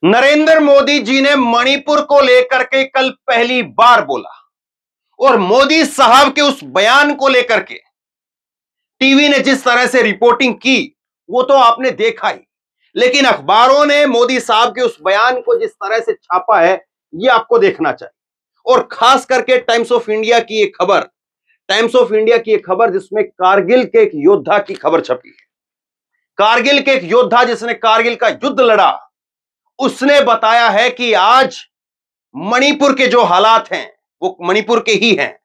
नरेंद्र मोदी जी ने मणिपुर को लेकर के कल पहली बार बोला और मोदी साहब के उस बयान को लेकर के टीवी ने जिस तरह से रिपोर्टिंग की वो तो आपने देखा ही, लेकिन अखबारों ने मोदी साहब के उस बयान को जिस तरह से छापा है ये आपको देखना चाहिए। और खास करके टाइम्स ऑफ इंडिया की एक खबर जिसमें कारगिल के एक योद्धा की खबर छपी है। कारगिल के एक योद्धा जिसने कारगिल का युद्ध लड़ा, उसने बताया है कि आज मणिपुर के जो हालात हैं वो मणिपुर के ही हैं।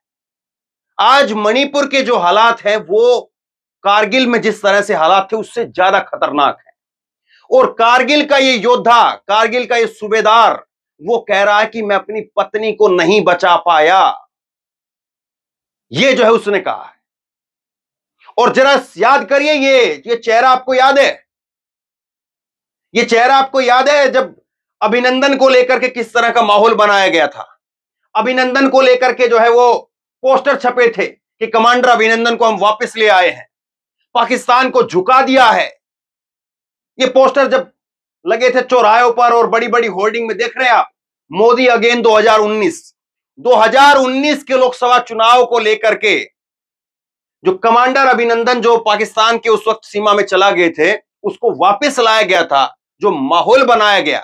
आज मणिपुर के जो हालात हैं वो कारगिल में जिस तरह से हालात थे उससे ज्यादा खतरनाक है। और कारगिल का ये योद्धा, कारगिल का ये सूबेदार वो कह रहा है कि मैं अपनी पत्नी को नहीं बचा पाया। ये जो है उसने कहा है। और जरा याद करिए, ये चेहरा आपको याद है? ये चेहरा आपको याद है जब अभिनंदन को लेकर के किस तरह का माहौल बनाया गया था? अभिनंदन को लेकर के जो है वो पोस्टर छपे थे कि कमांडर अभिनंदन को हम वापस ले आए हैं, पाकिस्तान को झुका दिया है। ये पोस्टर जब लगे थे चौराहों पर और बड़ी बड़ी होर्डिंग में, देख रहे हैं आप, मोदी अगेन 2019 के लोकसभा चुनाव को लेकर के जो कमांडर अभिनंदन जो पाकिस्तान के उस वक्त सीमा में चला गए थे उसको वापस लाया गया था, जो माहौल बनाया गया।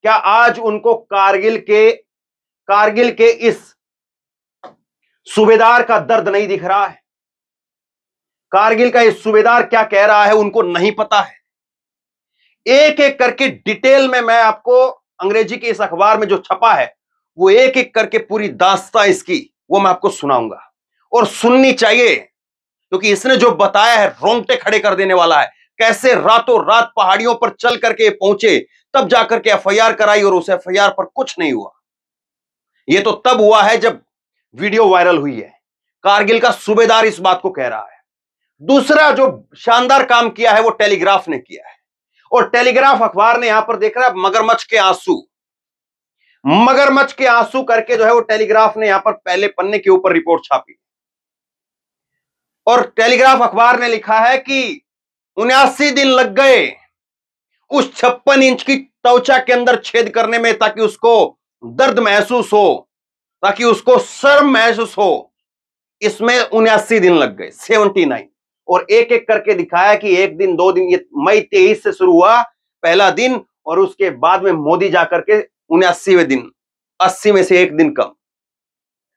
क्या आज उनको कारगिल के इस सूबेदार का दर्द नहीं दिख रहा है? कारगिल का इस सूबेदार क्या कह रहा है उनको नहीं पता है? एक एक करके डिटेल में मैं आपको अंग्रेजी के इस अखबार में जो छपा है वो एक एक करके पूरी दास्तां इसकी वो मैं आपको सुनाऊंगा और सुननी चाहिए, क्योंकि इसने जो बताया है रोंगटे खड़े कर देने वाला है। कैसे रातों रात पहाड़ियों पर चल करके पहुंचे, तब जाकर के एफआईआर कराई और उस एफआईआर पर कुछ नहीं हुआ। यह तो तब हुआ है जब वीडियो वायरल हुई है। कारगिल का सूबेदार इस बात को कह रहा है। दूसरा जो शानदार काम किया है वो टेलीग्राफ ने किया है, और टेलीग्राफ अखबार ने यहां पर देख रहा है मगरमच्छ के आंसू करके जो है वो टेलीग्राफ ने यहां पर पहले पन्ने के ऊपर रिपोर्ट छापी। और टेलीग्राफ अखबार ने लिखा है कि 79 दिन लग गए उस 56 इंच की त्वचा के अंदर छेद करने में, ताकि उसको दर्द महसूस हो, ताकि उसको शर्म महसूस हो। इसमें 79 दिन लग गए, 79। और एक एक करके दिखाया कि एक दिन, 2 दिन, ये मई 23 से शुरू हुआ पहला दिन, और उसके बाद में मोदी जाकर के 79वें दिन, 80 में से एक दिन कम,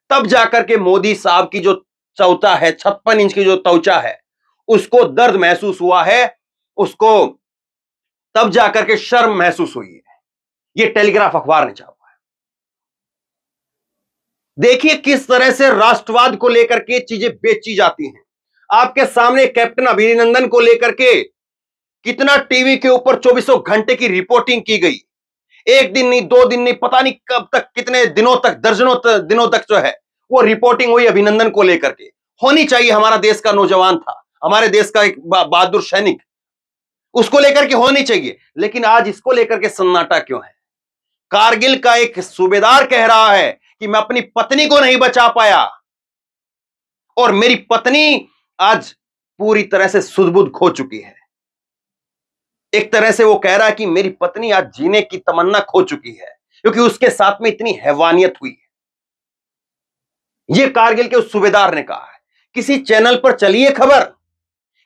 तब जाकर के मोदी साहब की जो त्वचा है, 56 इंच की जो त्वचा है, उसको दर्द महसूस हुआ है, उसको तब जाकर के शर्म महसूस हुई है। ये टेलीग्राफ अखबार ने छापा है। देखिए किस तरह से राष्ट्रवाद को लेकर के चीजें बेची जाती हैं। आपके सामने कैप्टन अभिनंदन को लेकर के कितना टीवी के ऊपर 24 घंटे की रिपोर्टिंग की गई। एक दिन नहीं, 2 दिन नहीं, पता नहीं कब तक, कितने दिनों तक, दर्जनों दिनों तक जो है वो रिपोर्टिंग हुई अभिनंदन को लेकर के। होनी चाहिए, हमारा देश का नौजवान था, हमारे देश का एक बहादुर सैनिक, उसको लेकर के होनी चाहिए। लेकिन आज इसको लेकर के सन्नाटा क्यों है? कारगिल का एक सूबेदार कह रहा है कि मैं अपनी पत्नी को नहीं बचा पाया, और मेरी पत्नी आज पूरी तरह से सुध-बुध खो चुकी है। एक तरह से वो कह रहा है कि मेरी पत्नी आज जीने की तमन्ना खो चुकी है, क्योंकि उसके साथ में इतनी हैवानियत हुई है। ये कारगिल के उस सूबेदार ने कहा है। किसी चैनल पर चली है खबर,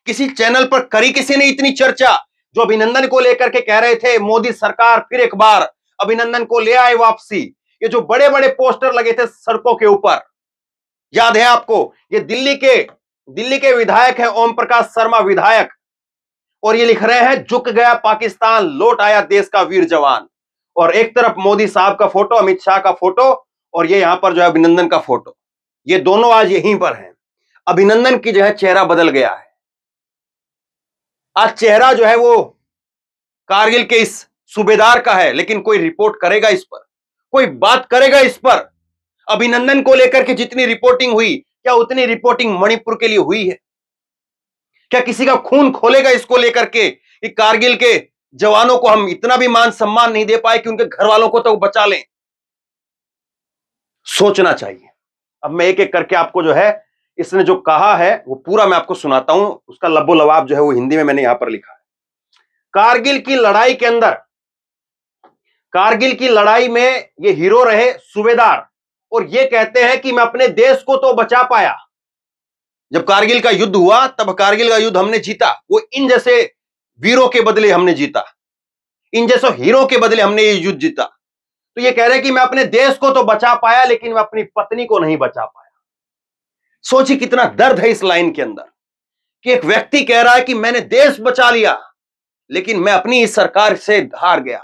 किसी चैनल पर करी किसी ने इतनी चर्चा, जो अभिनंदन को लेकर के कह रहे थे मोदी सरकार फिर एक बार अभिनंदन को ले आए वापसी। ये जो बड़े बड़े पोस्टर लगे थे सड़कों के ऊपर, याद है आपको? ये दिल्ली के विधायक है, ओम प्रकाश शर्मा विधायक, और ये लिख रहे हैं झुक गया पाकिस्तान, लौट आया देश का वीर जवान। और एक तरफ मोदी साहब का फोटो, अमित शाह का फोटो, और ये यहां पर जो है अभिनंदन का फोटो। ये दोनों आज यहीं पर हैं। अभिनंदन की जो है चेहरा बदल गया है। आज चेहरा जो है वो कारगिल के इस सूबेदार का है, लेकिन कोई रिपोर्ट करेगा इस पर, कोई बात करेगा इस पर? अभिनंदन को लेकर के जितनी रिपोर्टिंग हुई, क्या उतनी रिपोर्टिंग मणिपुर के लिए हुई है? क्या किसी का खून खोलेगा इसको लेकर के कि कारगिल के जवानों को हम इतना भी मान सम्मान नहीं दे पाए कि उनके घर वालों को तो बचा लें? सोचना चाहिए। अब मैं एक एक करके आपको जो है इसने जो कहा है वो पूरा मैं आपको सुनाता हूं। उसका लब्बो लवाब जो है वो हिंदी में मैंने यहां पर लिखा है। कारगिल की लड़ाई के अंदर कारगिल की लड़ाई में ये हीरो रहे सूबेदार, और ये कहते हैं कि मैं अपने देश को तो बचा पाया। जब कारगिल का युद्ध हुआ तब कारगिल का युद्ध हमने जीता, वो इन जैसे वीरों के बदले हमने जीता, इन जैसे हीरो के बदले हमने ये युद्ध जीता। तो ये कह रहे हैं कि मैं अपने देश को तो बचा पाया लेकिन मैं अपनी पत्नी को नहीं बचा पाया। सोचिए कितना दर्द है इस लाइन के अंदर कि एक व्यक्ति कह रहा है कि मैंने देश बचा लिया लेकिन मैं अपनी इस सरकार से हार गया।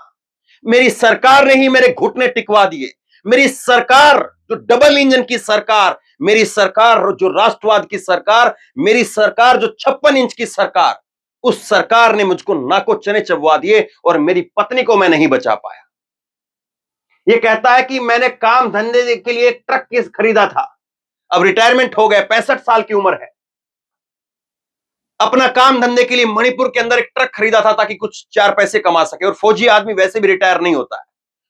मेरी सरकार ने ही मेरे घुटने टिकवा दिए। मेरी सरकार जो डबल इंजन की सरकार, मेरी सरकार जो राष्ट्रवाद की सरकार, मेरी सरकार जो 56 इंच की सरकार, उस सरकार ने मुझको नाको चने चबवा दिए और मेरी पत्नी को मैं नहीं बचा पाया। यह कहता है कि मैंने काम धंधे के लिए एक ट्रक खरीदा था, अब रिटायरमेंट हो गया, 65 साल की उम्र है। अपना काम धंधे के लिए मणिपुर के अंदर एक ट्रक खरीदा था ताकि कुछ 4 पैसे कमा सके। और फौजी आदमी वैसे भी रिटायर नहीं होता है,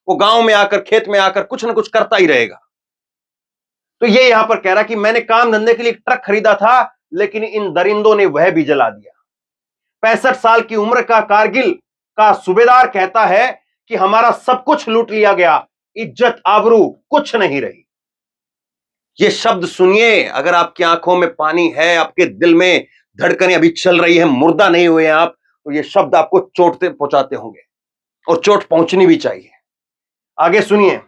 वो गांव में आकर, खेत में आकर कुछ ना कुछ करता ही रहेगा। तो ये यहां पर कह रहा कि मैंने काम धंधे के लिए एक ट्रक खरीदा था लेकिन इन दरिंदों ने वह भी जला दिया। 65 साल की उम्र का कारगिल का सूबेदार कहता है कि हमारा सब कुछ लूट लिया गया, इज्जत आबरू कुछ नहीं रही। ये शब्द सुनिए, अगर आपकी आंखों में पानी है, आपके दिल में धड़कनें अभी चल रही है, मुर्दा नहीं हुए आप, तो ये शब्द आपको चोट पहुंचाते होंगे और चोट पहुंचनी भी चाहिए। आगे सुनिए,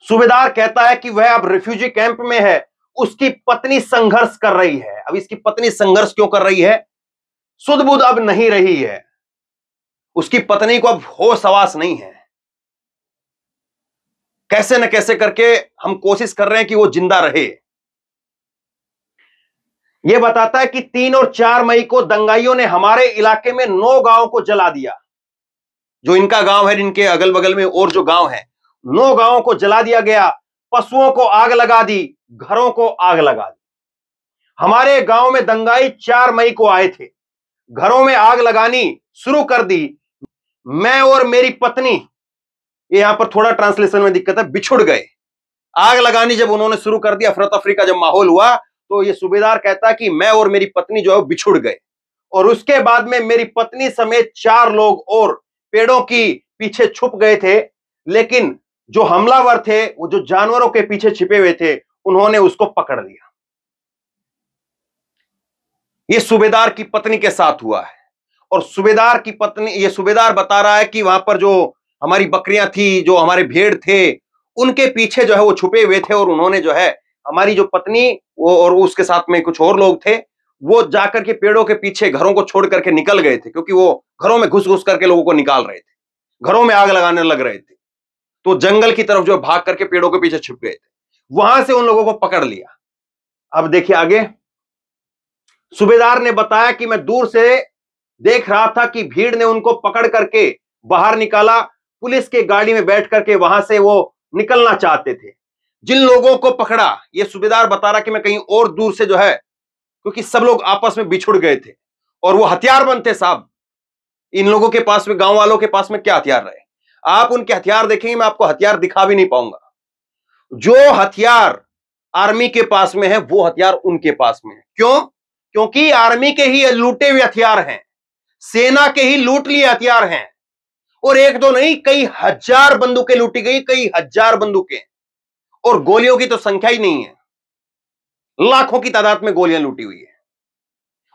सूबेदार कहता है कि वह अब रिफ्यूजी कैंप में है, उसकी पत्नी संघर्ष कर रही है। अब इसकी पत्नी संघर्ष क्यों कर रही है? सुध बुध अब नहीं रही है, उसकी पत्नी को अब होश हवास नहीं है। कैसे न कैसे करके हम कोशिश कर रहे हैं कि वो जिंदा रहे। यह बताता है कि 3 और 4 मई को दंगाइयों ने हमारे इलाके में 9 गांवों को जला दिया। जो इनका गांव है, इनके अगल बगल में और जो गांव है, 9 गांवों को जला दिया गया। पशुओं को आग लगा दी, घरों को आग लगा दी। हमारे गांव में दंगाई 4 मई को आए थे, घरों में आग लगानी शुरू कर दी। मैं और मेरी पत्नी, यहां पर थोड़ा ट्रांसलेशन में दिक्कत है, बिछुड़ गए। आग लगानी जब उन्होंने शुरू कर दिया, अफरा तफरी का जब माहौल हुआ, तो ये सूबेदार कहता है कि मैं और मेरी पत्नी जो है बिछुड़ गए। और उसके बाद में मेरी पत्नी समेत 4 लोग और पेड़ों की पीछे छुप गए थे, लेकिन जो हमलावर थे, वो जो जानवरों के पीछे छिपे हुए थे, उन्होंने उसको पकड़ लिया। ये सूबेदार की पत्नी के साथ हुआ है। और सूबेदार की पत्नी, ये सूबेदार बता रहा है कि वहां पर जो हमारी बकरियां थी, जो हमारे भेड़ थे, उनके पीछे जो है वो छुपे हुए थे और उन्होंने जो है हमारी जो पत्नी वो और उसके साथ में कुछ और लोग थे, वो जाकर के पेड़ों के पीछे घरों को छोड़ करके निकल गए थे, क्योंकि वो घरों में घुस घुस करके लोगों को निकाल रहे थे, घरों में आग लगाने लग रहे थे। तो जंगल की तरफ जो भाग करके पेड़ों के पीछे छिप गए थे, वहां से उन लोगों को पकड़ लिया। अब देखिए आगे, सूबेदार ने बताया कि मैं दूर से देख रहा था कि भीड़ ने उनको पकड़ करके बाहर निकाला। पुलिस के गाड़ी में बैठ करके वहां से वो निकलना चाहते थे। जिन लोगों को पकड़ा, ये सूबेदार बता रहा कि मैं कहीं और दूर से जो है, क्योंकि सब लोग आपस में बिछुड़ गए थे और वो हथियारबंद थे साहब। इन लोगों के पास में, गांव वालों के पास में क्या हथियार रहे? आप उनके हथियार देखेंगे, मैं आपको हथियार दिखा भी नहीं पाऊंगा। जो हथियार आर्मी के पास में है, वो हथियार उनके पास में है। क्यों? क्योंकि आर्मी के ही लूटे हुए हथियार हैं, सेना के ही लूट लिए हथियार हैं। और एक दो नहीं, कई हजार बंदूकें लूटी गई, कई हजार बंदूकें। और गोलियों की तो संख्या ही नहीं है, लाखों की तादाद में गोलियां लूटी हुई है।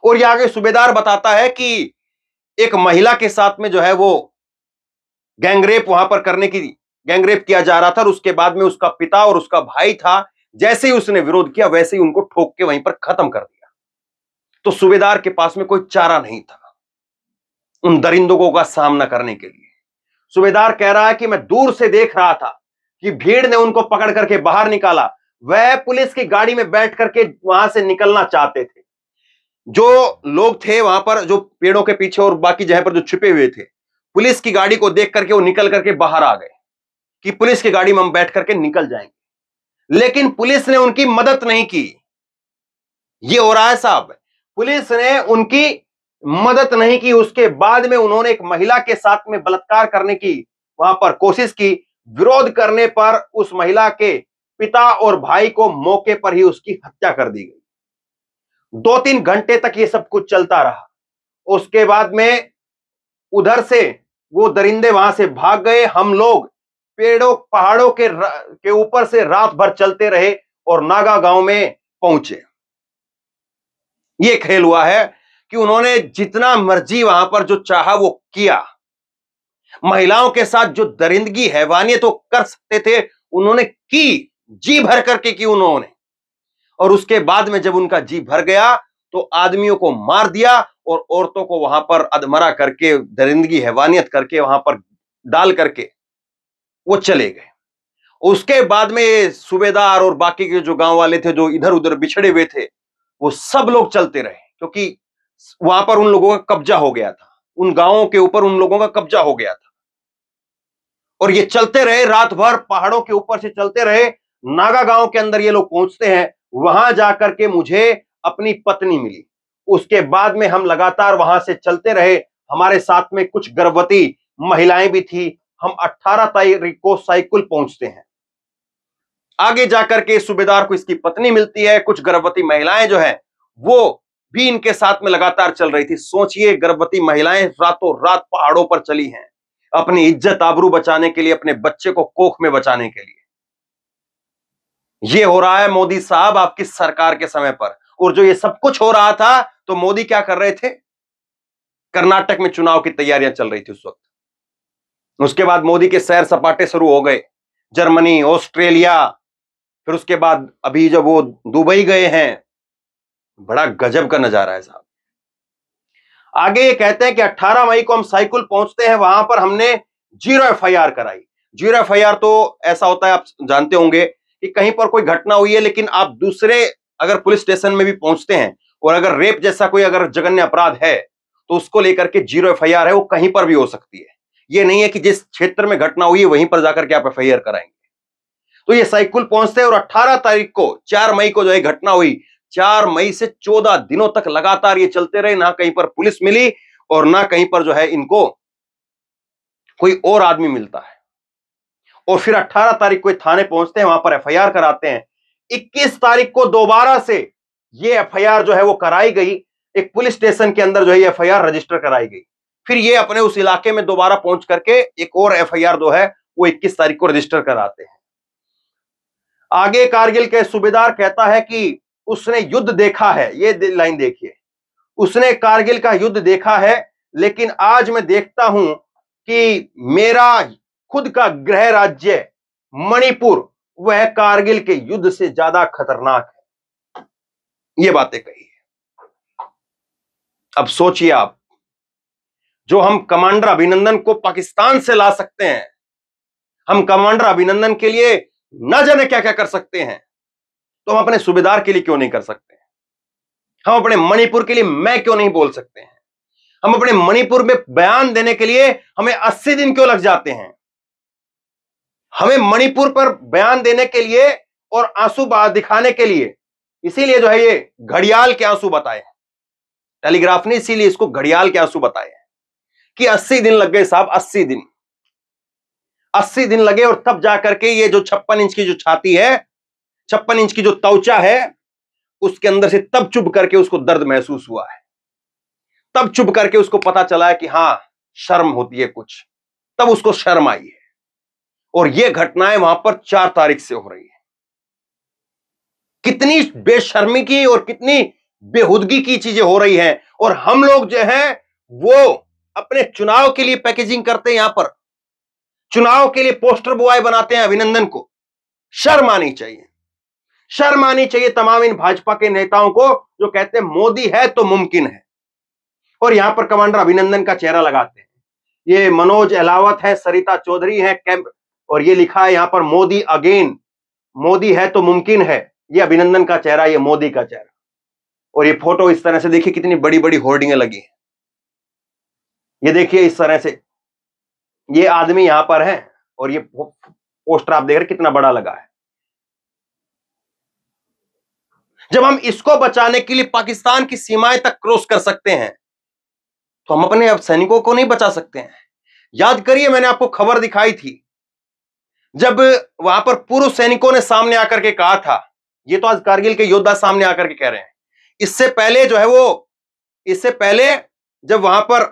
और यह आगे सूबेदार बताता है कि एक महिला के साथ में जो है वो गैंगरेप वहां पर गैंगरेप किया जा रहा था। और उसके बाद में उसका पिता और उसका भाई था, जैसे ही उसने विरोध किया वैसे ही उनको ठोक के वहीं पर खत्म कर दिया। तो सूबेदार के पास में कोई चारा नहीं था उन दरिंदों का सामना करने के लिए। सूबेदार कह रहा है कि मैं दूर से देख रहा था कि भीड़ ने उनको पकड़ करके बाहर निकाला। वह पुलिस की गाड़ी में बैठ करके वहां से निकलना चाहते थे। जो लोग थे वहां पर, जो पेड़ों के पीछे और बाकी जगह पर जो छिपे हुए थे, पुलिस की गाड़ी को देख करके वो निकल करके बाहर आ गए कि पुलिस की गाड़ी में हम बैठ करके निकल जाएंगे। लेकिन पुलिस ने उनकी मदद नहीं की। ये हो रहा है साहब, पुलिस ने उनकी मदद नहीं की। उसके बाद में उन्होंने एक महिला के साथ में बलात्कार करने की वहां पर कोशिश की। विरोध करने पर उस महिला के पिता और भाई को मौके पर ही उसकी हत्या कर दी गई। 2-3 घंटे तक ये सब कुछ चलता रहा। उसके बाद में उधर से वो दरिंदे वहां से भाग गए। हम लोग पहाड़ों के ऊपर से रात भर चलते रहे और नागा गांव में पहुंचे। ये खेल हुआ है कि उन्होंने जितना मर्जी वहां पर जो चाहा वो किया। महिलाओं के साथ जो दरिंदगी हैवानियत तो कर सकते थे उन्होंने की, जी भर करके की उन्होंने। और उसके बाद में जब उनका जी भर गया तो आदमियों को मार दिया और औरतों को वहां पर अधमरा करके, दरिंदगी हैवानियत करके वहां पर डाल करके वो चले गए। उसके बाद में ये सूबेदार और बाकी के जो गांव वाले थे जो इधर उधर बिछड़े हुए थे वो सब लोग चलते रहे, क्योंकि वहां पर उन लोगों का कब्जा हो गया था, उन गांवों के ऊपर उन लोगों का कब्जा हो गया था। और ये चलते रहे, रात भर पहाड़ों के ऊपर से चलते रहे। नागा गांव के अंदर ये लोग पहुंचते हैं। वहां जाकर के मुझे अपनी पत्नी मिली। उसके बाद में हम लगातार वहां से चलते रहे। हमारे साथ में कुछ गर्भवती महिलाएं भी थी। हम 18 तारीख को साइकिल पहुंचते हैं। आगे जाकर के सूबेदार को इसकी पत्नी मिलती है। कुछ गर्भवती महिलाएं जो है वो भी इनके साथ में लगातार चल रही थी। सोचिए, गर्भवती महिलाएं रातों रात पहाड़ों पर चली हैं अपनी इज्जत आबरू बचाने के लिए, अपने बच्चे को कोख में बचाने के लिए। ये हो रहा है मोदी साहब आपकी सरकार के समय पर। और जो ये सब कुछ हो रहा था तो मोदी क्या कर रहे थे? कर्नाटक में चुनाव की तैयारियां चल रही थी उस वक्त। उसके बाद मोदी के सैर सपाटे शुरू हो गए, जर्मनी, ऑस्ट्रेलिया, फिर उसके बाद अभी जब वो दुबई गए हैं। बड़ा गजब का नजारा है साहब। आगे ये कहते हैं कि 18 मई को हम साइकिल पहुंचते हैं। वहां पर हमने 0 FIR कराई। 0 FIR तो ऐसा होता है, आप जानते होंगे कि कहीं पर कोई घटना हुई है लेकिन आप दूसरे अगर पुलिस स्टेशन में भी पहुंचते हैं और अगर रेप जैसा कोई अगर जघन्य अपराध है तो उसको लेकर के 0 FIR है, वो कहीं पर भी हो सकती है। ये नहीं है कि जिस क्षेत्र में घटना हुई है वहीं पर जाकर के आप FIR कराएंगे। तो ये साइकिल पहुंचते हैं और 18 तारीख को 4 मई को जो है घटना हुई। 4 मई से 14 दिनों तक लगातार ये चलते रहे। ना कहीं पर पुलिस मिली और ना कहीं पर जो है इनको कोई और आदमी मिलता है। और फिर 18 तारीख को थाने पहुंचते हैं, वहां पर FIR कराते हैं। 21 तारीख को दोबारा से ये FIR जो है वो कराई गई। एक पुलिस स्टेशन के अंदर जो है FIR रजिस्टर कराई गई। फिर ये अपने उस इलाके में दोबारा पहुंच करके एक और FIR जो है वो 21 तारीख को रजिस्टर कराते हैं। आगे कारगिल के सूबेदार कहता है कि उसने युद्ध देखा है। ये लाइन देखिए, उसने कारगिल का युद्ध देखा है, लेकिन आज मैं देखता हूं कि मेरा खुद का गृह राज्य मणिपुर वह कारगिल के युद्ध से ज्यादा खतरनाक है। ये बातें कही है। अब सोचिए आप, जो हम कमांडर अभिनंदन को पाकिस्तान से ला सकते हैं, हम कमांडर अभिनंदन के लिए न जाने क्या क्या कर सकते हैं, तो हम अपने सूबेदार के लिए क्यों नहीं कर सकते? हम अपने मणिपुर के लिए मैं क्यों नहीं बोल सकते हैं? हम अपने मणिपुर में बयान देने के लिए हमें 80 दिन क्यों लग जाते हैं? हमें मणिपुर पर बयान देने के लिए और आंसू दिखाने के लिए इसीलिए जो है ये घड़ियाल के आंसू बताए हैं। टेलीग्राफ ने इसीलिए इसको घड़ियाल के आंसू बताए हैं कि 80 दिन लग गए साहब, 80 दिन। 80 दिन लगे और तब जाकर के ये जो 56 इंच की जो छाती है, 56 इंच की जो त्वचा है, उसके अंदर से तब चुभ करके उसको दर्द महसूस हुआ है। तब चुभ करके उसको पता चला है कि हां, शर्म होती है कुछ। तब उसको शर्म आई है। और ये घटनाएं वहां पर 4 तारीख से हो रही है। कितनी बेशर्मी की और कितनी बेहुदगी की चीजें हो रही हैं। और हम लोग जो है वो अपने चुनाव के लिए पैकेजिंग करते हैं, यहां पर चुनाव के लिए पोस्टर बॉय बनाते हैं अभिनंदन को। शर्म आनी चाहिए, शर्म आनी चाहिए तमाम इन भाजपा के नेताओं को जो कहते हैं मोदी है तो मुमकिन है, और यहां पर कमांडर अभिनंदन का चेहरा लगाते हैं। ये मनोज अहलावत है, सरिता चौधरी है कैंप, और ये लिखा है यहां पर मोदी अगेन, मोदी है तो मुमकिन है। ये अभिनंदन का चेहरा, ये मोदी का चेहरा। और ये फोटो इस तरह से देखिए, कितनी बड़ी बड़ी होर्डिंगें लगी हैं। ये देखिए इस तरह से ये आदमी यहां पर है और ये पोस्टर आप देख रहे कितना बड़ा लगा है। जब हम इसको बचाने के लिए पाकिस्तान की सीमाएं तक क्रॉस कर सकते हैं तो हम अपने सैनिकों को नहीं बचा सकते हैं? याद करिए, मैंने आपको खबर दिखाई थी जब वहां पर पूर्व सैनिकों ने सामने आकर के कहा था। ये तो आज कारगिल के योद्धा सामने आकर के कह रहे हैं। इससे पहले जो है वो, इससे पहले जब वहां पर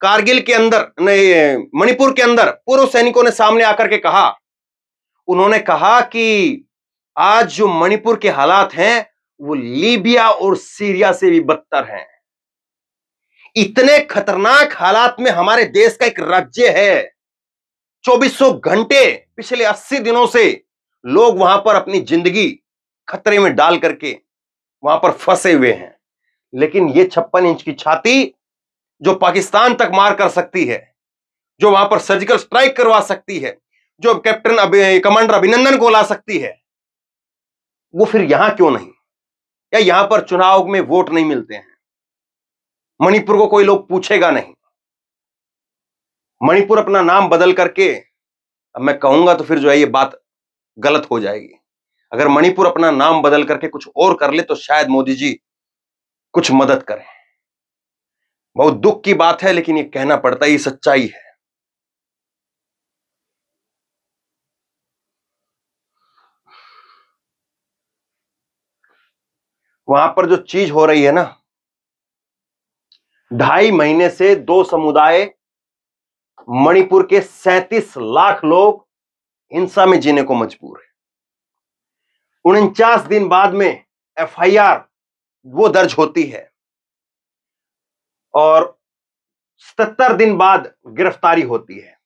कारगिल के अंदर नहीं, मणिपुर के अंदर पूर्व सैनिकों ने सामने आकर के कहा, उन्होंने कहा कि आज जो मणिपुर के हालात हैं वो लीबिया और सीरिया से भी बदतर हैं। इतने खतरनाक हालात में हमारे देश का एक राज्य है, 2400 घंटे पिछले 80 दिनों से लोग वहां पर अपनी जिंदगी खतरे में डाल करके वहां पर फंसे हुए हैं। लेकिन ये 56 इंच की छाती जो पाकिस्तान तक मार कर सकती है, जो वहां पर सर्जिकल स्ट्राइक करवा सकती है, जो कमांडर अभिनंदन को ला सकती है, वो फिर यहां क्यों नहीं? या यहां पर चुनाव में वोट नहीं मिलते हैं? मणिपुर को कोई लोग पूछेगा नहीं। मणिपुर अपना नाम बदल करके, अब मैं कहूंगा तो फिर जो है ये बात गलत हो जाएगी। अगर मणिपुर अपना नाम बदल करके कुछ और कर ले तो शायद मोदी जी कुछ मदद करें। बहुत दुख की बात है, लेकिन ये कहना पड़ता है, ये सच्चाई है। वहां पर जो चीज हो रही है ना, 2.5 महीने से 2 समुदाय, मणिपुर के 37 लाख लोग हिंसा में जीने को मजबूर है। 49 दिन बाद में एफआईआर वो दर्ज होती है और 77 दिन बाद गिरफ्तारी होती है।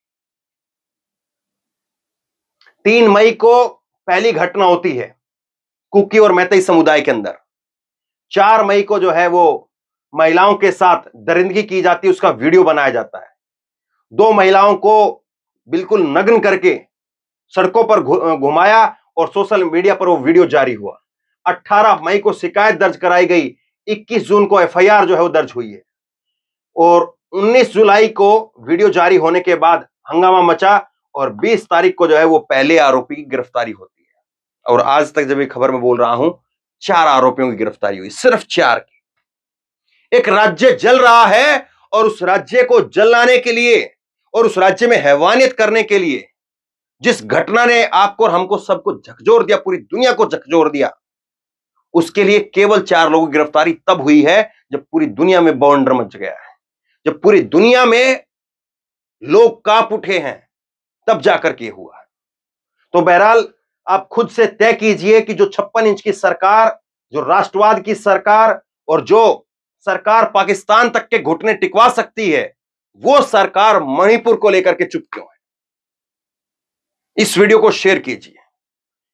3 मई को पहली घटना होती है कुकी और मैतेई समुदाय के अंदर। 4 मई को जो है वो महिलाओं के साथ दरिंदगी की जाती है, उसका वीडियो बनाया जाता है। 2 महिलाओं को बिल्कुल नग्न करके सड़कों पर घुमाया और सोशल मीडिया पर वो वीडियो जारी हुआ। 18 मई को शिकायत दर्ज कराई गई, 21 जून को एफआईआर जो है वो दर्ज हुई है और 19 जुलाई को वीडियो जारी होने के बाद हंगामा मचा और 20 तारीख को जो है वो पहले आरोपी की गिरफ्तारी होती है। और आज तक जब ये खबर में बोल रहा हूं, 4 आरोपियों की गिरफ्तारी हुई, सिर्फ 4 की। एक राज्य जल रहा है और उस राज्य को जलाने के लिए और उस राज्य में हैवानियत करने के लिए जिस घटना ने आपको और हमको सबको झकझोर दिया, पूरी दुनिया को झकझोर दिया, उसके लिए केवल 4 लोगों की गिरफ्तारी तब हुई है जब पूरी दुनिया में बवंडर मच गया है, जब पूरी दुनिया में लोग कांप उठे हैं, तब जाकर के हुआ। तो बहरहाल आप खुद से तय कीजिए कि जो 56 इंच की सरकार, जो राष्ट्रवाद की सरकार और जो सरकार पाकिस्तान तक के घुटने टिकवा सकती है, वो सरकार मणिपुर को लेकर के चुप क्यों है? इस वीडियो को शेयर कीजिए,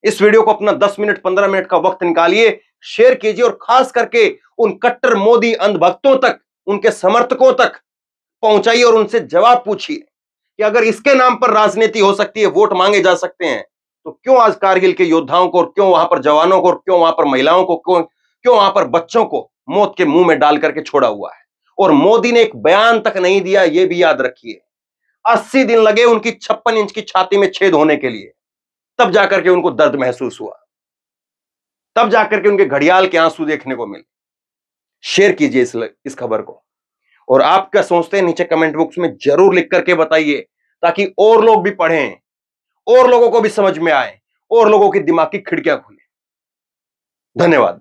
इस वीडियो को अपना 10 मिनट 15 मिनट का वक्त निकालिए, शेयर कीजिए और खास करके उन कट्टर मोदी अंधभक्तों तक, उनके समर्थकों तक पहुंचाइए और उनसे जवाब पूछिए कि अगर इसके नाम पर राजनीति हो सकती है, वोट मांगे जा सकते हैं, तो क्यों आज कारगिल के योद्धाओं को और क्यों वहां पर जवानों को और क्यों वहां पर महिलाओं को, क्यों वहां पर बच्चों को मौत के मुंह में डाल करके छोड़ा हुआ है? और मोदी ने एक बयान तक नहीं दिया, यह भी याद रखिए। 80 दिन लगे उनकी 56 इंच की छाती में छेद होने के लिए, तब जाकर के उनको दर्द महसूस हुआ, तब जाकर के उनके घड़ियाल के आंसू देखने को मिले। शेयर कीजिए इस खबर को और आप क्या सोचते हैं नीचे कमेंट बॉक्स में जरूर लिख करके बताइए, ताकि और लोग भी पढ़ें, और लोगों को भी समझ में आए, और लोगों की दिमाग की खिड़कियां खुले। धन्यवाद।